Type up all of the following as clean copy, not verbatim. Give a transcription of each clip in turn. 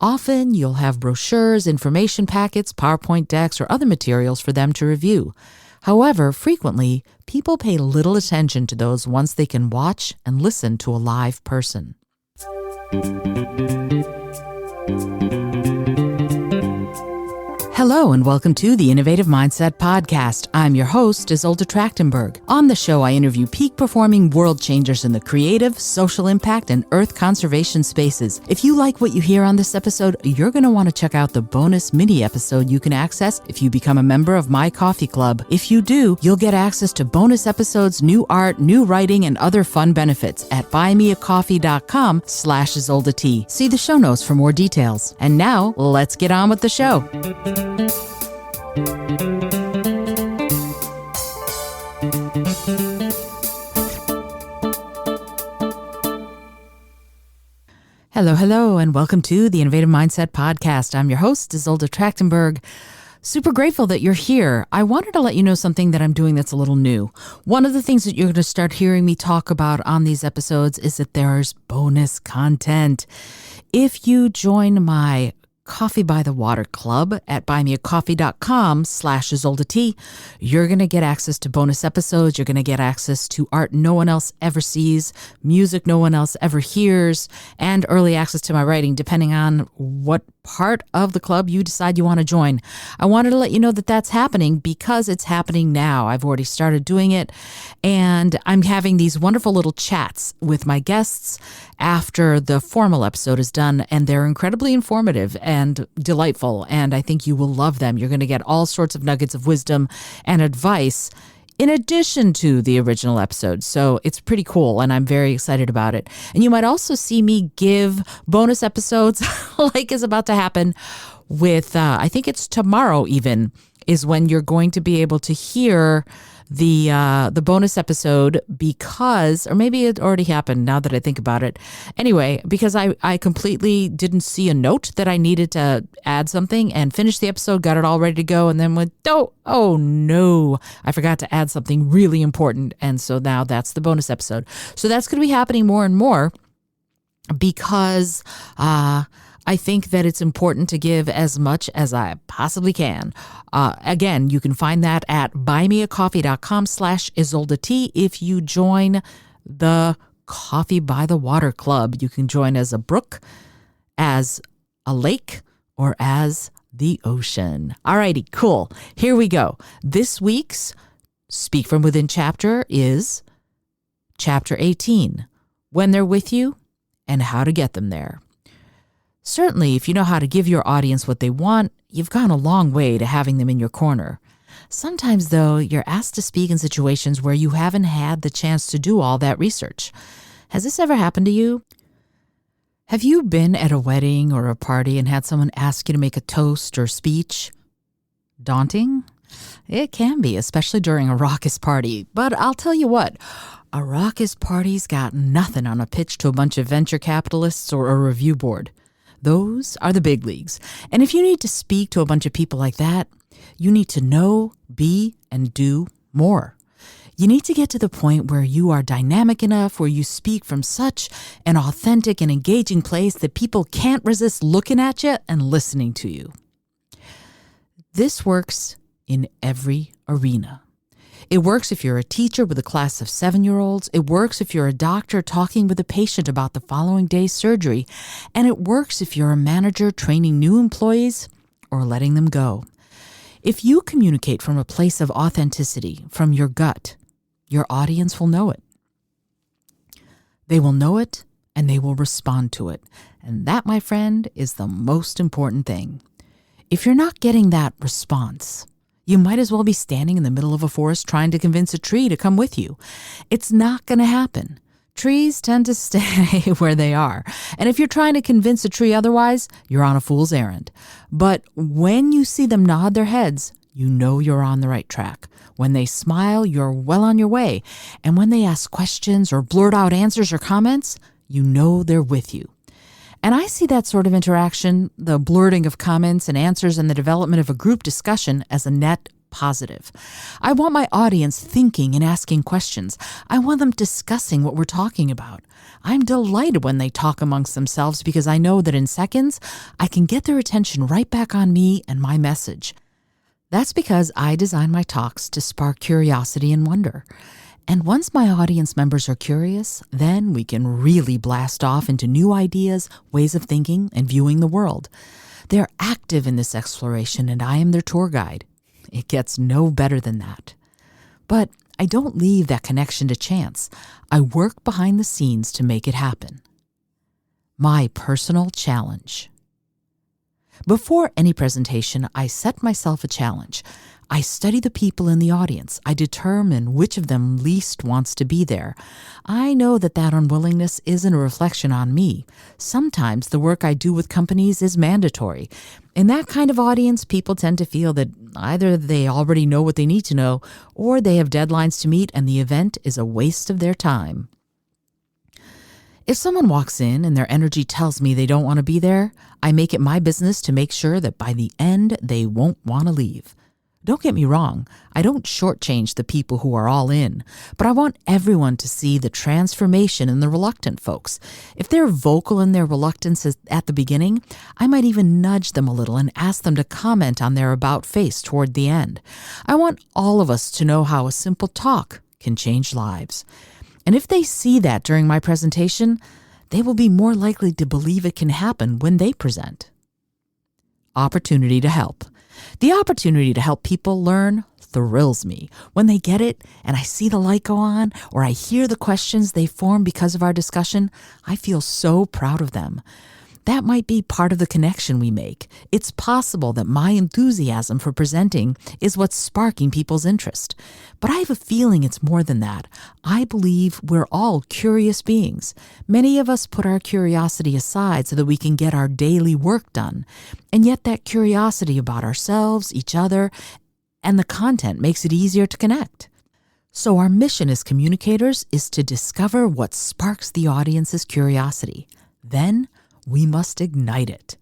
Often you'll have brochures, information packets, PowerPoint decks, or other materials for them to review. However, frequently, people pay little attention to those once they can watch and listen to a live person. Hello and welcome to the Innovative Mindset Podcast. I'm your host, Isolde Trachtenberg. On the show, I interview peak performing world changers in the creative, social impact, and earth conservation spaces. If you like what you hear on this episode, you're going to want to check out the bonus mini episode you can access if you become a member of my coffee club. If you do, you'll get access to bonus episodes, new art, new writing, and other fun benefits at buymeacoffee.com/IsoldeT. See the show notes for more details. And now, let's get on with the show. Hello, and welcome to the Innovative Mindset Podcast. I'm your host, Isolde Trachtenberg. Super grateful that you're here. I wanted to let you know something that I'm doing that's a little new. One of the things that you're going to start hearing me talk about on these episodes is that there's bonus content. If you join my Coffee by the Water Club at buymeacoffee.com/IsoldeT, you're going to get access to bonus episodes. You're going to get access to art no one else ever sees, music no one else ever hears, and early access to my writing, depending on what part of the club you decide you want to join. I wanted to let you know that that's happening because it's happening now. I've already started doing it, and I'm having these wonderful little chats with my guests after the formal episode is done, and they're incredibly informative and delightful, and I think you will love them. You're going to get all sorts of nuggets of wisdom and advice in addition to the original episode. So it's pretty cool, and I'm very excited about it. And you might also see me give bonus episodes like is about to happen with, I think it's tomorrow even, is when you're going to be able to hear the bonus episode because, or maybe it already happened now that I think about it. Anyway, because I completely didn't see a note that I needed to add something and finish the episode, got it all ready to go, and then went, oh no, I forgot to add something really important. And so now that's the bonus episode. So that's going to be happening more and more because, I think that it's important to give as much as I possibly can. Again, you can find that at buymeacoffee.com/IsoldeT. If you join the Coffee by the Water Club, you can join as a brook, as a lake, or as the ocean. Alrighty, cool. Here we go. This week's Speak From Within chapter is Chapter 18, When They're With You and How to Get Them There. Certainly, if you know how to give your audience what they want, you've gone a long way to having them in your corner. Sometimes, though, you're asked to speak in situations where you haven't had the chance to do all that research. Has this ever happened to you? Have you been at a wedding or a party and had someone ask you to make a toast or speech? Daunting? It can be, especially during a raucous party. But I'll tell you what, a raucous party's got nothing on a pitch to a bunch of venture capitalists or a review board. Those are the big leagues. And if you need to speak to a bunch of people like that, you need to know, be, and do more. You need to get to the point where you are dynamic enough, where you speak from such an authentic and engaging place that people can't resist looking at you and listening to you. This works in every arena. It works if you're a teacher with a class of 7-year-olds. It works if you're a doctor talking with a patient about the following day's surgery. And it works if you're a manager training new employees or letting them go. If you communicate from a place of authenticity, from your gut, your audience will know it. They will know it and they will respond to it. And that, my friend, is the most important thing. If you're not getting that response, you might as well be standing in the middle of a forest trying to convince a tree to come with you. It's not going to happen. Trees tend to stay where they are. And if you're trying to convince a tree otherwise, you're on a fool's errand. But when you see them nod their heads, you know you're on the right track. When they smile, you're well on your way. And when they ask questions or blurt out answers or comments, you know they're with you. And I see that sort of interaction, the blurting of comments and answers and the development of a group discussion, as a net positive. I want my audience thinking and asking questions. I want them discussing what we're talking about. I'm delighted when they talk amongst themselves because I know that in seconds, I can get their attention right back on me and my message. That's because I design my talks to spark curiosity and wonder. And once my audience members are curious, then we can really blast off into new ideas, ways of thinking, and viewing the world. They're active in this exploration, and I am their tour guide. It gets no better than that. But I don't leave that connection to chance. I work behind the scenes to make it happen. My personal challenge. Before any presentation, I set myself a challenge. I study the people in the audience. I determine which of them least wants to be there. I know that unwillingness isn't a reflection on me. Sometimes the work I do with companies is mandatory. In that kind of audience, people tend to feel that either they already know what they need to know, or they have deadlines to meet and the event is a waste of their time. If someone walks in and their energy tells me they don't want to be there, I make it my business to make sure that by the end, they won't want to leave. Don't get me wrong, I don't shortchange the people who are all in, but I want everyone to see the transformation in the reluctant folks. If they're vocal in their reluctance at the beginning, I might even nudge them a little and ask them to comment on their about face toward the end. I want all of us to know how a simple talk can change lives. And if they see that during my presentation, they will be more likely to believe it can happen when they present. Opportunity to help. The opportunity to help people learn thrills me. When they get it and I see the light go on or I hear the questions they form because of our discussion, I feel so proud of them. That might be part of the connection we make. It's possible that my enthusiasm for presenting is what's sparking people's interest. But I have a feeling it's more than that. I believe we're all curious beings. Many of us put our curiosity aside so that we can get our daily work done. And yet that curiosity about ourselves, each other, and the content makes it easier to connect. So our mission as communicators is to discover what sparks the audience's curiosity. Then we must ignite it.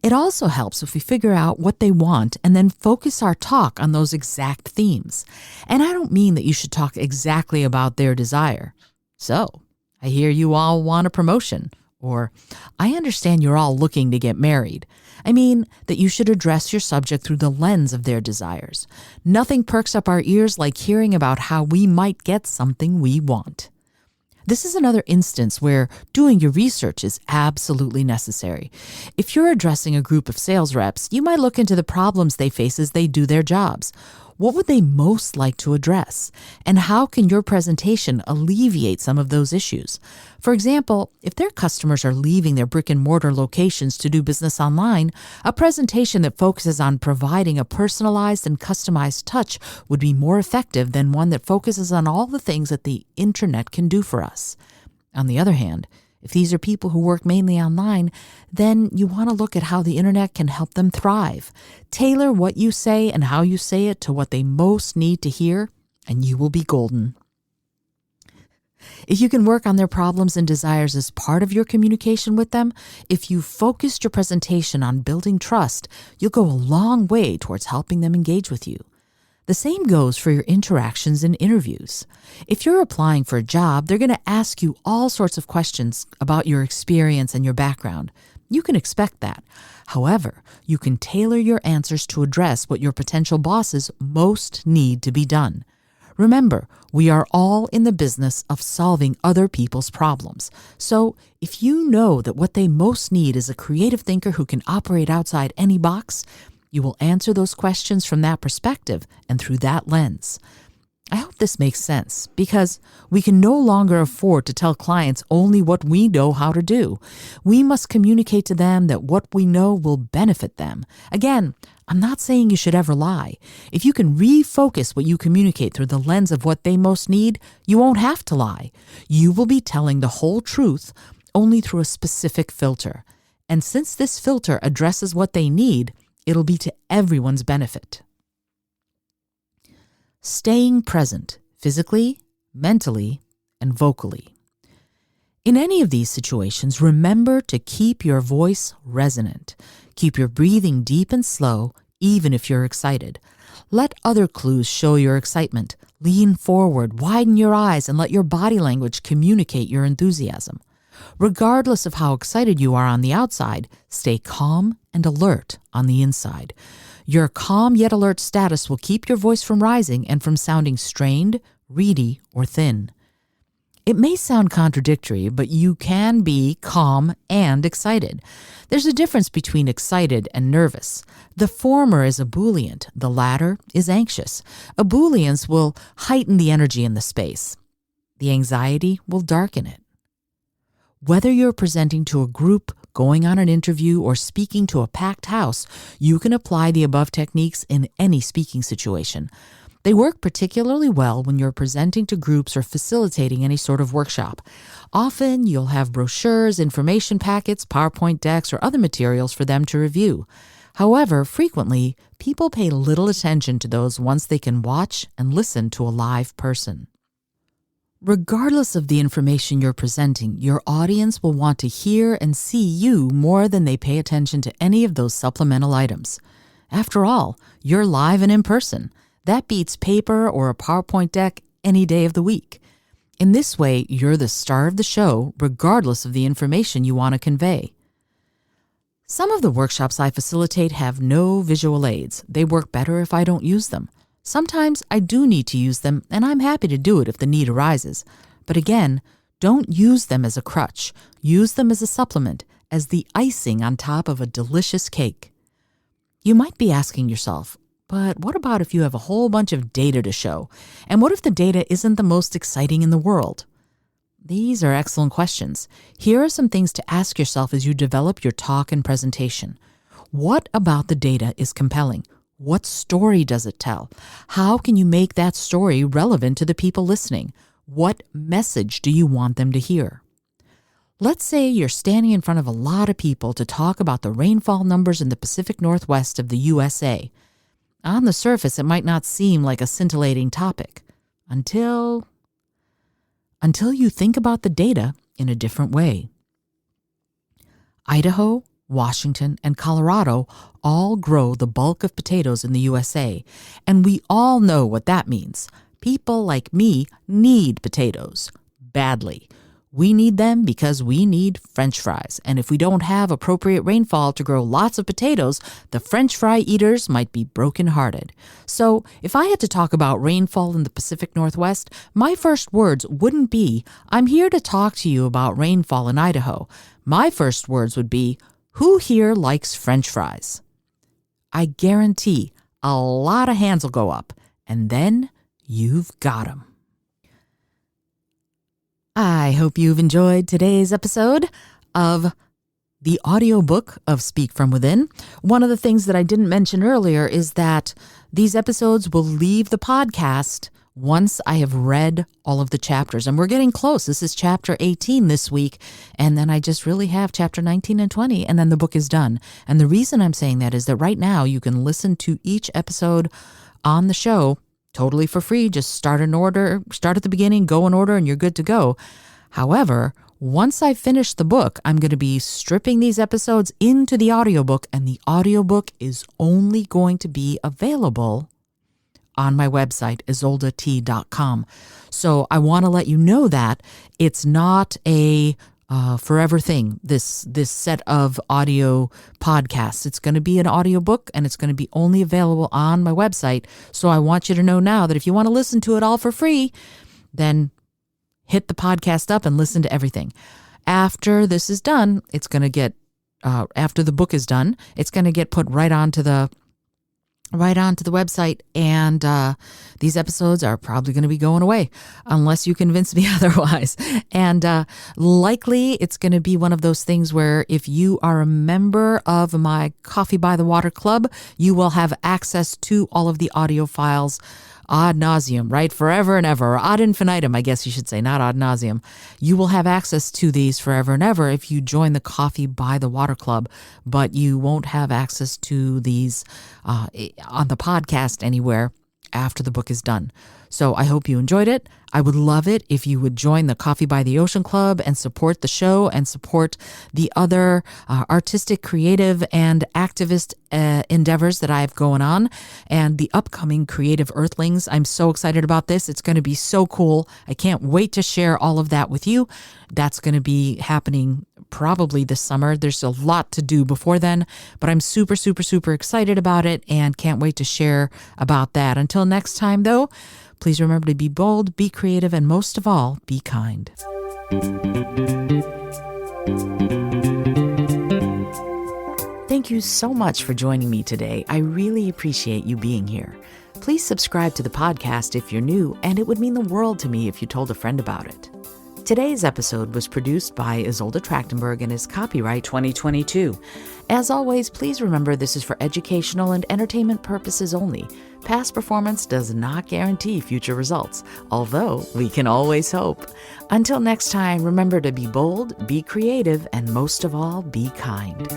It also helps if we figure out what they want and then focus our talk on those exact themes. And I don't mean that you should talk exactly about their desire. So, I hear you all want a promotion, or I understand you're all looking to get married. I mean that you should address your subject through the lens of their desires. Nothing perks up our ears like hearing about how we might get something we want. This is another instance where doing your research is absolutely necessary. If you're addressing a group of sales reps, you might look into the problems they face as they do their jobs. What would they most like to address? And how can your presentation alleviate some of those issues? For example, if their customers are leaving their brick and mortar locations to do business online, a presentation that focuses on providing a personalized and customized touch would be more effective than one that focuses on all the things that the internet can do for us. On the other hand, if these are people who work mainly online, then you want to look at how the internet can help them thrive. Tailor what you say and how you say it to what they most need to hear, and you will be golden. If you can work on their problems and desires as part of your communication with them, if you focused your presentation on building trust, you'll go a long way towards helping them engage with you. The same goes for your interactions in interviews. If you're applying for a job, they're going to ask you all sorts of questions about your experience and your background. You can expect that. However, you can tailor your answers to address what your potential bosses most need to be done. Remember, we are all in the business of solving other people's problems. So if you know that what they most need is a creative thinker who can operate outside any box, you will answer those questions from that perspective and through that lens. I hope this makes sense because we can no longer afford to tell clients only what we know how to do. We must communicate to them that what we know will benefit them. Again, I'm not saying you should ever lie. If you can refocus what you communicate through the lens of what they most need, you won't have to lie. You will be telling the whole truth only through a specific filter. And since this filter addresses what they need, it'll be to everyone's benefit. Staying present, physically, mentally, and vocally. In any of these situations, remember to keep your voice resonant. Keep your breathing deep and slow, even if you're excited. Let other clues show your excitement. Lean forward, widen your eyes, and let your body language communicate your enthusiasm. Regardless of how excited you are on the outside, stay calm and alert on the inside. Your calm yet alert status will keep your voice from rising and from sounding strained, reedy, or thin. It may sound contradictory, but you can be calm and excited. There's a difference between excited and nervous. The former is ebullient, the latter is anxious. Ebullience will heighten the energy in the space. The anxiety will darken it. Whether you're presenting to a group, going on an interview, or speaking to a packed house, you can apply the above techniques in any speaking situation. They work particularly well when you're presenting to groups or facilitating any sort of workshop. Often you'll have brochures, information packets, PowerPoint decks, or other materials for them to review. However, frequently, people pay little attention to those once they can watch and listen to a live person. Regardless of the information you're presenting, your audience will want to hear and see you more than they pay attention to any of those supplemental items. After all, you're live and in person. That beats paper or a PowerPoint deck any day of the week. In this way, you're the star of the show, regardless of the information you want to convey. Some of the workshops I facilitate have no visual aids. They work better if I don't use them. Sometimes I do need to use them, and I'm happy to do it if the need arises. But again, don't use them as a crutch. Use them as a supplement, as the icing on top of a delicious cake. You might be asking yourself, but what about if you have a whole bunch of data to show? And what if the data isn't the most exciting in the world? These are excellent questions. Here are some things to ask yourself as you develop your talk and presentation. What about the data is compelling? What story does it tell? How can you make that story relevant to the people listening? What message do you want them to hear? Let's say you're standing in front of a lot of people to talk about the rainfall numbers in the Pacific Northwest of the USA. On the surface, it might not seem like a scintillating topic until you think about the data in a different way. Idaho, Washington, and Colorado all grow the bulk of potatoes in the USA, and we all know what that means. People like me need potatoes badly. We need them because we need French fries, and if we don't have appropriate rainfall to grow lots of potatoes, the French fry eaters might be brokenhearted. So if I had to talk about rainfall in the Pacific Northwest, my first words wouldn't be, "I'm here to talk to you about rainfall in Idaho." My first words would be, "Who here likes French fries?" I guarantee a lot of hands will go up, and then you've got 'em. I hope you've enjoyed today's episode of the audiobook of Speak From Within. One of the things that I didn't mention earlier is that these episodes will leave the podcast once I have read all of the chapters. And we're getting close. This is chapter 18 this week. And then I just really have chapter 19 and 20, and then the book is done. And the reason I'm saying that is that right now you can listen to each episode on the show totally for free. Just start in order, start at the beginning, go in order, and you're good to go. However, once I finish the book, I'm going to be stripping these episodes into the audiobook, and the audiobook is only going to be available on my website, izoldat.com. So I want to let you know that it's not a forever thing, this set of audio podcasts. It's going to be an audiobook, and it's going to be only available on my website. So I want you to know now that if you want to listen to it all for free, then hit the podcast up and listen to everything. After this is done, it's going to get, after the book is done, it's going to get put right onto the website, and these episodes are probably going to be going away unless you convince me otherwise. And likely it's going to be one of those things where if you are a member of my Coffee by the Water Club, you will have access to all of the audio files ad nauseum, right? Forever and ever, or ad infinitum, I guess you should say, not ad nauseum. You will have access to these forever and ever if you join the Coffee by the Water Club, but you won't have access to these on the podcast anywhere after the book is done. So I hope you enjoyed it. I would love it if you would join the Coffee by the Ocean Club and support the show and support the other artistic, creative, and activist endeavors that I have going on and the upcoming Creative Earthlings. I'm so excited about this. It's going to be so cool. I can't wait to share all of that with you. That's going to be happening probably this summer. There's a lot to do before then, but I'm super, super, super excited about it and can't wait to share about that. Until next time, though, please remember to be bold, be creative, and most of all, be kind. Thank you so much for joining me today. I really appreciate you being here. Please subscribe to the podcast if you're new, and it would mean the world to me if you told a friend about it. Today's episode was produced by Isolde Trachtenberg and is copyright 2022. As always, please remember this is for educational and entertainment purposes only. Past performance does not guarantee future results, although we can always hope. Until next time, remember to be bold, be creative, and most of all, be kind.